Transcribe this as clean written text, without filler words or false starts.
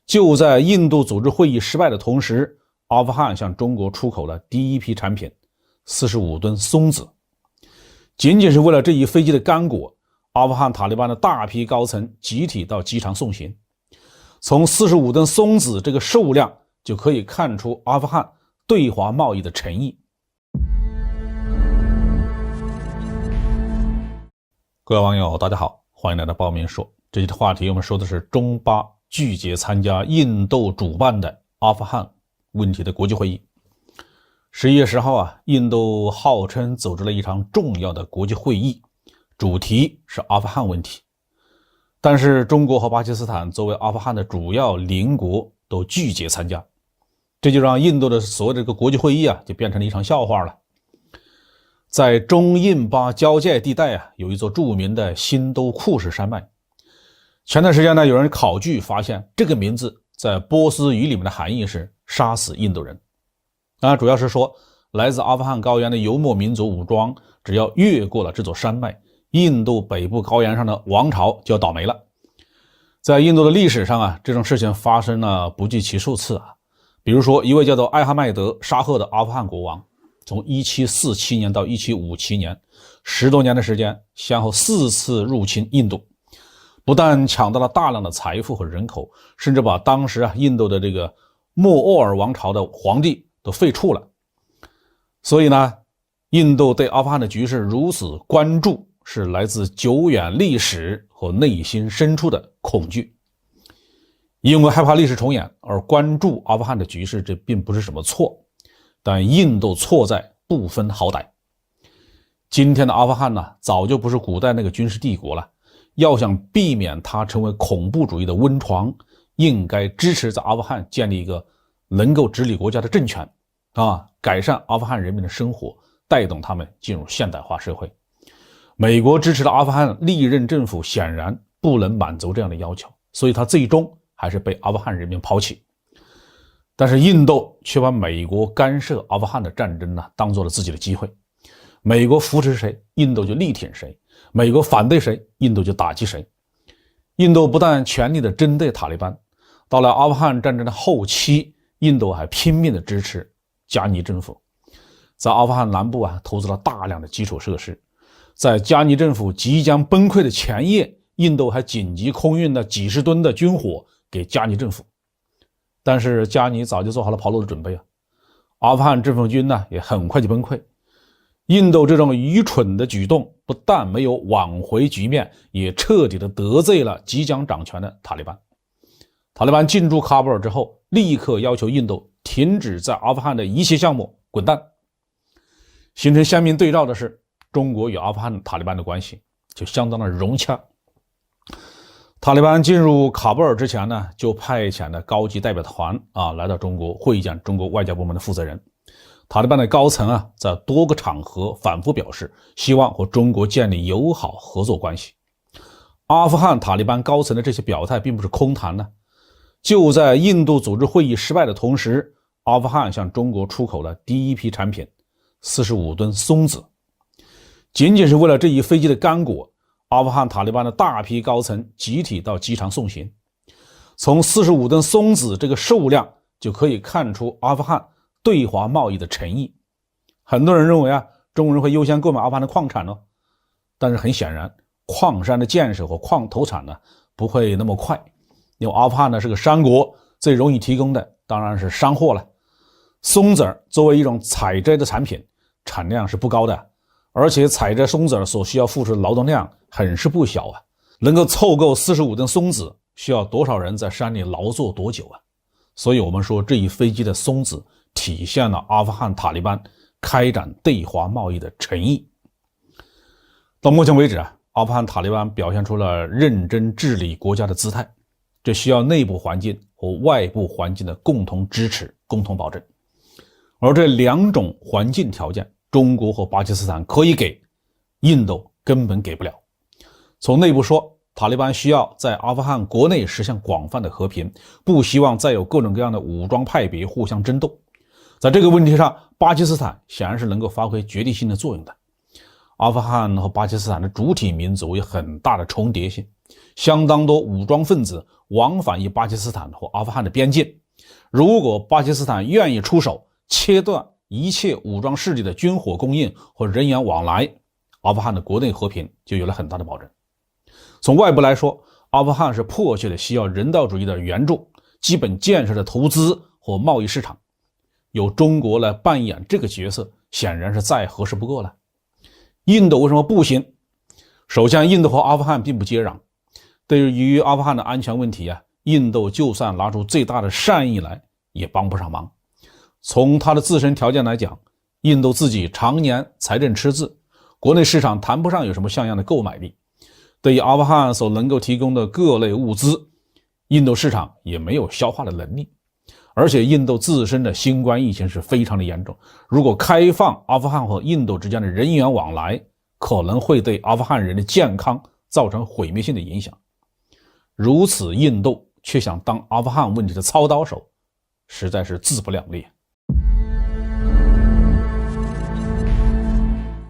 就在印度组织会议失败的同时，阿富汗向中国出口了第一批产品45吨松子。仅仅是为了这一飞机的干果，阿富汗塔利班的大批高层集体到机场送行。从45吨松子这个数量就可以看出阿富汗对华贸易的诚意。各位网友大家好，欢迎来到报明说。这期的话题我们说的是中巴拒绝参加印度主办的阿富汗问题的国际会议。11月10号印度号称组织了一场重要的国际会议，主题是阿富汗问题。但是中国和巴基斯坦作为阿富汗的主要邻国都拒绝参加，这就让印度的所谓的这个国际会议就变成了一场笑话了。在中印巴交界地带有一座著名的新都库什山脉。前段时间有人考据发现，这个名字在波斯语里面的含义是杀死印度人。主要是说来自阿富汗高原的游牧民族武装只要越过了这座山脉，印度北部高原上的王朝就要倒霉了。在印度的历史上这种事情发生了不计其数次比如说一位叫做艾哈迈德沙赫的阿富汗国王，从1747年到1757年10多年的时间，先后4次入侵印度，不但抢到了大量的财富和人口，甚至把当时印度的这个莫卧儿王朝的皇帝都废黜了。所以呢，印度对阿富汗的局势如此关注，是来自久远历史和内心深处的恐惧。因为害怕历史重演而关注阿富汗的局势，这并不是什么错，但印度错在不分好歹。今天的阿富汗早就不是古代那个军事帝国了，要想避免它成为恐怖主义的温床，应该支持在阿富汗建立一个能够治理国家的政权改善阿富汗人民的生活，带动他们进入现代化社会。美国支持的阿富汗历任政府显然不能满足这样的要求，所以他最终还是被阿富汗人民抛弃。但是印度却把美国干涉阿富汗的战争当做了自己的机会。美国扶持谁，印度就力挺谁；美国反对谁，印度就打击谁。印度不但全力的针对塔利班，到了阿富汗战争的后期，印度还拼命的支持加尼政府，在阿富汗南部投资了大量的基础设施。在加尼政府即将崩溃的前夜，印度还紧急空运了几十吨的军火给加尼政府。但是加尼早就做好了跑路的准备阿富汗政府军也很快就崩溃。印度这种愚蠢的举动不但没有挽回局面，也彻底的得罪了即将掌权的塔利班。塔利班进驻喀布尔之后，立刻要求印度停止在阿富汗的一切项目，滚蛋。形成鲜明对照的是，中国与阿富汗塔利班的关系就相当的融洽。塔利班进入喀布尔之前就派遣了高级代表团来到中国会见中国外交部门的负责人。塔利班的高层在多个场合反复表示希望和中国建立友好合作关系。阿富汗塔利班高层的这些表态并不是空谈就在印度组织会议失败的同时，阿富汗向中国出口了第一批产品45吨松子。仅仅是为了这一飞机的干果，阿富汗塔利班的大批高层集体到机场送行。从45吨松子这个数量就可以看出阿富汗对华贸易的诚意。很多人认为中国人会优先购买阿富汗的矿产但是很显然，矿山的建设和矿投产不会那么快，因为阿富汗是个山国，最容易提供的当然是山货了。松子作为一种采摘的产品，产量是不高的，而且采摘松子所需要付出的劳动量很是不小能够凑够45吨松子，需要多少人在山里劳作多久所以我们说这一飞机的松子体现了阿富汗塔利班开展对华贸易的诚意。到目前为止阿富汗塔利班表现出了认真治理国家的姿态，这需要内部环境和外部环境的共同支持、共同保证。而这两种环境条件，中国和巴基斯坦可以给，印度根本给不了。从内部说，塔利班需要在阿富汗国内实现广泛的和平，不希望再有各种各样的武装派别互相争斗。在这个问题上，巴基斯坦显然是能够发挥决定性的作用的。阿富汗和巴基斯坦的主体民族有很大的重叠性，相当多武装分子往返于巴基斯坦和阿富汗的边境。如果巴基斯坦愿意出手，切断一切武装势力的军火供应和人员往来，阿富汗的国内和平就有了很大的保证。从外部来说，阿富汗是迫切的需要人道主义的援助、基本建设的投资和贸易市场，由中国来扮演这个角色，显然是再合适不过了。印度为什么不行？首先，印度和阿富汗并不接壤，对于阿富汗的安全问题印度就算拿出最大的善意来，也帮不上忙。从它的自身条件来讲，印度自己常年财政赤字，国内市场谈不上有什么像样的购买力。对于阿富汗所能够提供的各类物资，印度市场也没有消化的能力。而且印度自身的新冠疫情是非常的严重，如果开放阿富汗和印度之间的人员往来，可能会对阿富汗人的健康造成毁灭性的影响。如此印度却想当阿富汗问题的操刀手，实在是自不量力。